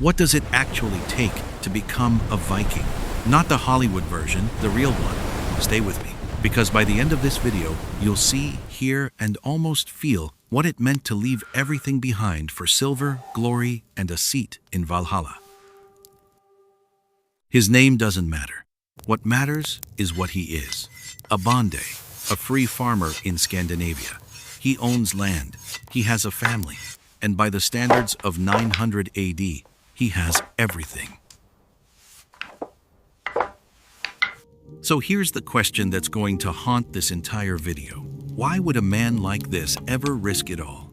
What does it actually take to become a Viking? Not the Hollywood version, the real one. Stay with me, because by the end of this video, you'll see, hear, and almost feel what it meant to leave everything behind for silver, glory, and a seat in Valhalla. His name doesn't matter. What matters is what he is. A Bonde, a free farmer in Scandinavia. He owns land, he has a family, and by the standards of 900 AD, he has everything. So here's the question that's going to haunt this entire video. Why would a man like this ever risk it all?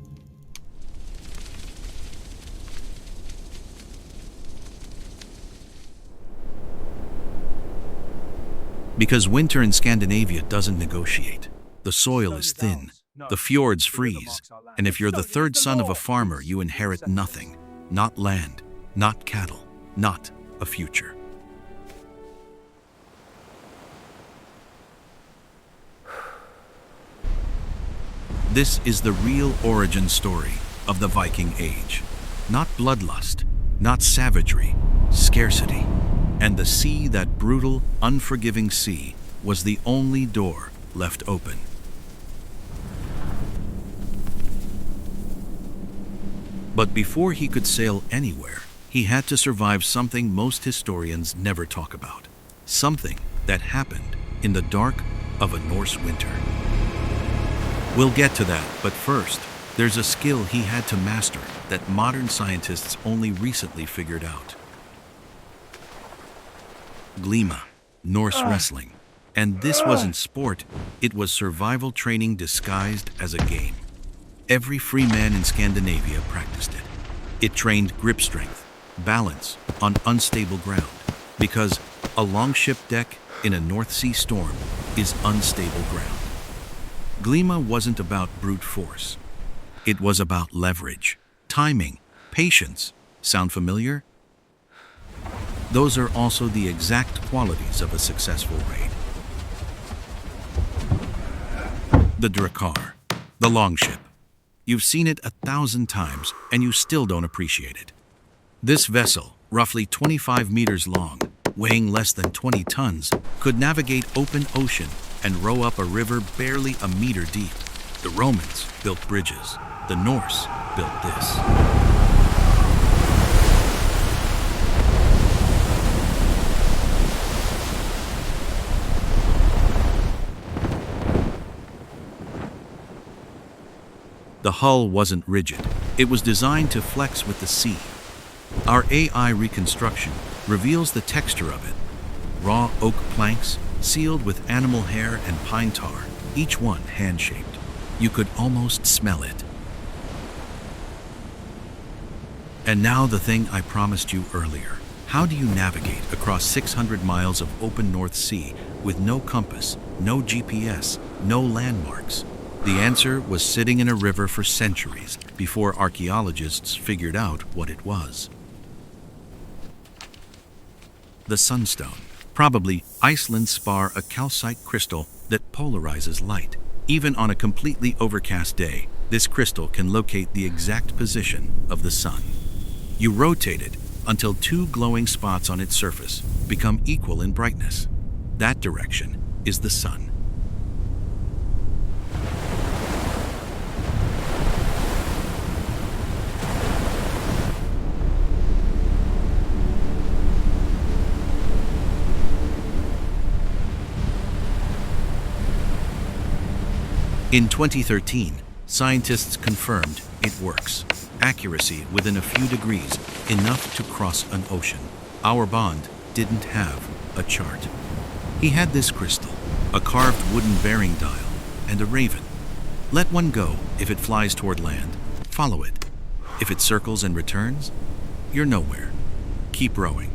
Because winter in Scandinavia doesn't negotiate. The soil is thin, the fjords freeze, and if you're the third son of a farmer, you inherit nothing. Not land, not cattle, not a future. This is the real origin story of the Viking Age. Not bloodlust, not savagery, scarcity. And the sea, that brutal, unforgiving sea, was the only door left open. But before he could sail anywhere, he had to survive something most historians never talk about. Something that happened in the dark of a Norse winter. We'll get to that, but first, there's a skill he had to master that modern scientists only recently figured out. Glima, Norse wrestling. And this wasn't sport, it was survival training disguised as a game. Every free man in Scandinavia practiced it. It trained grip strength, balance on unstable ground, because a longship deck in a North Sea storm is unstable ground. Glima wasn't about brute force. It was about leverage, timing, patience. Sound familiar? Those are also the exact qualities of a successful raid. The Drakkar, the longship. You've seen it 1,000 times and you still don't appreciate it. This vessel, roughly 25 meters long, weighing less than 20 tons, could navigate open ocean and row up a river barely a meter deep. The Romans built bridges. The Norse built this. The hull wasn't rigid. It was designed to flex with the sea. Our AI reconstruction reveals the texture of it. Raw oak planks, sealed with animal hair and pine tar, each one hand-shaped. You could almost smell it. And now the thing I promised you earlier. How do you navigate across 600 miles of open North Sea with no compass, no GPS, no landmarks? The answer was sitting in a river for centuries before archaeologists figured out what it was. The Sunstone, probably Iceland's spar, a calcite crystal that polarizes light. Even on a completely overcast day, this crystal can locate the exact position of the sun. You rotate it until two glowing spots on its surface become equal in brightness. That direction is the sun. In 2013, scientists confirmed it works. Accuracy within a few degrees, enough to cross an ocean. Our Bonde didn't have a chart. He had this crystal, a carved wooden bearing dial, and a raven. Let one go if it flies toward land. Follow it. If it circles and returns, you're nowhere. Keep rowing.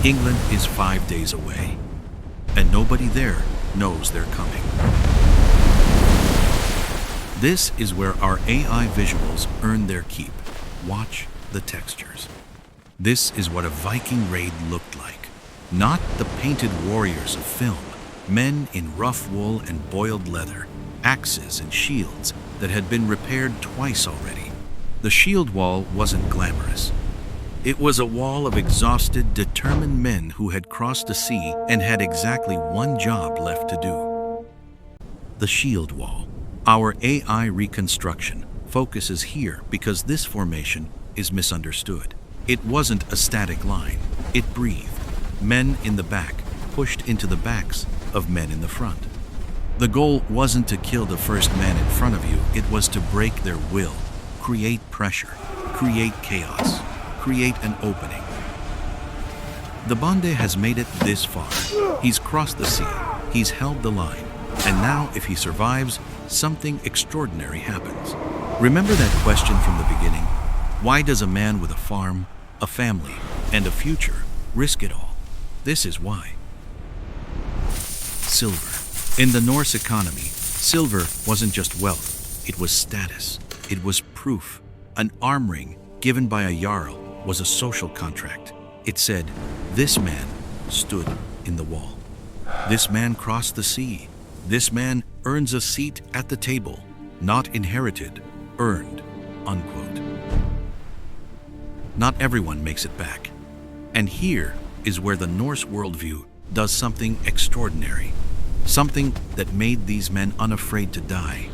England is 5 days away, and nobody there knows they're coming. This is where our AI visuals earn their keep. Watch the textures. This is what a Viking raid looked like. Not the painted warriors of film, men in rough wool and boiled leather, axes and shields that had been repaired twice already. The shield wall wasn't glamorous. It was a wall of exhausted, determined men who had crossed the sea and had exactly one job left to do. The shield wall. Our AI reconstruction focuses here because this formation is misunderstood. It wasn't a static line. It breathed. Men in the back pushed into the backs of men in the front. The goal wasn't to kill the first man in front of you, it was to break their will, create pressure, create chaos, create an opening. The Bonde has made it this far. He's crossed the sea, he's held the line, and now if he survives, something extraordinary happens. Remember that question from the beginning? Why does a man with a farm, a family, and a future risk it all? This is why. Silver. In the Norse economy, silver wasn't just wealth, it was status. It was proof. An arm ring given by a jarl was a social contract. It said, this man stood in the wall. This man crossed the sea. This man earns a seat at the table, not inherited, earned, unquote. Not everyone makes it back. And here is where the Norse worldview does something extraordinary, something that made these men unafraid to die.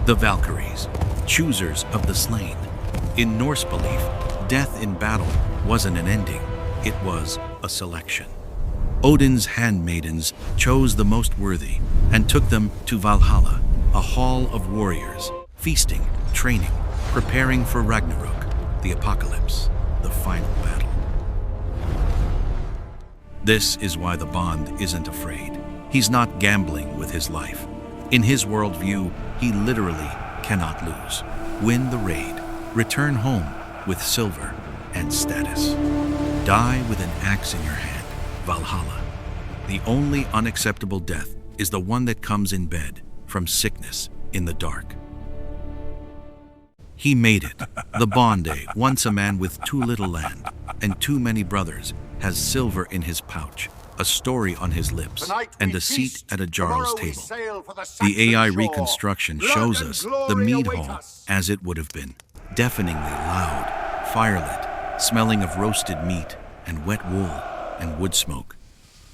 The Valkyries, choosers of the slain. In Norse belief, death in battle wasn't an ending, it was a selection. Odin's handmaidens chose the most worthy and took them to Valhalla, a hall of warriors, feasting, training, preparing for Ragnarok, the apocalypse, the final battle. This is why the Bonde isn't afraid. He's not gambling with his life. In his worldview, he literally cannot lose. Win the raid, return home with silver and status. Die with an axe in your hand, Valhalla. The only unacceptable death is the one that comes in bed from sickness in the dark. He made it. The Bonde, once a man with too little land and too many brothers, has silver in his pouch, a story on his lips, and a seat at a jarl's table. The AI reconstruction shows us the mead hall as it would have been, deafeningly loud, firelit, smelling of roasted meat and wet wool and wood smoke.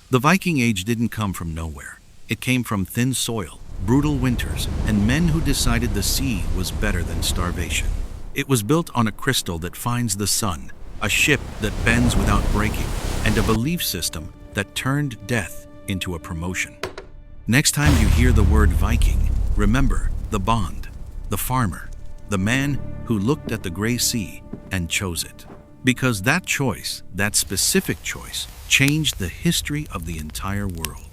The Viking Age didn't come from nowhere. It came from thin soil, brutal winters, and men who decided the sea was better than starvation. It was built on a crystal that finds the sun, a ship that bends without breaking, and a belief system that turned death into a promotion. Next time you hear the word Viking, remember the Bonde, the farmer, the man who looked at the gray sea and chose it. Because that choice, that specific choice, changed the history of the entire world.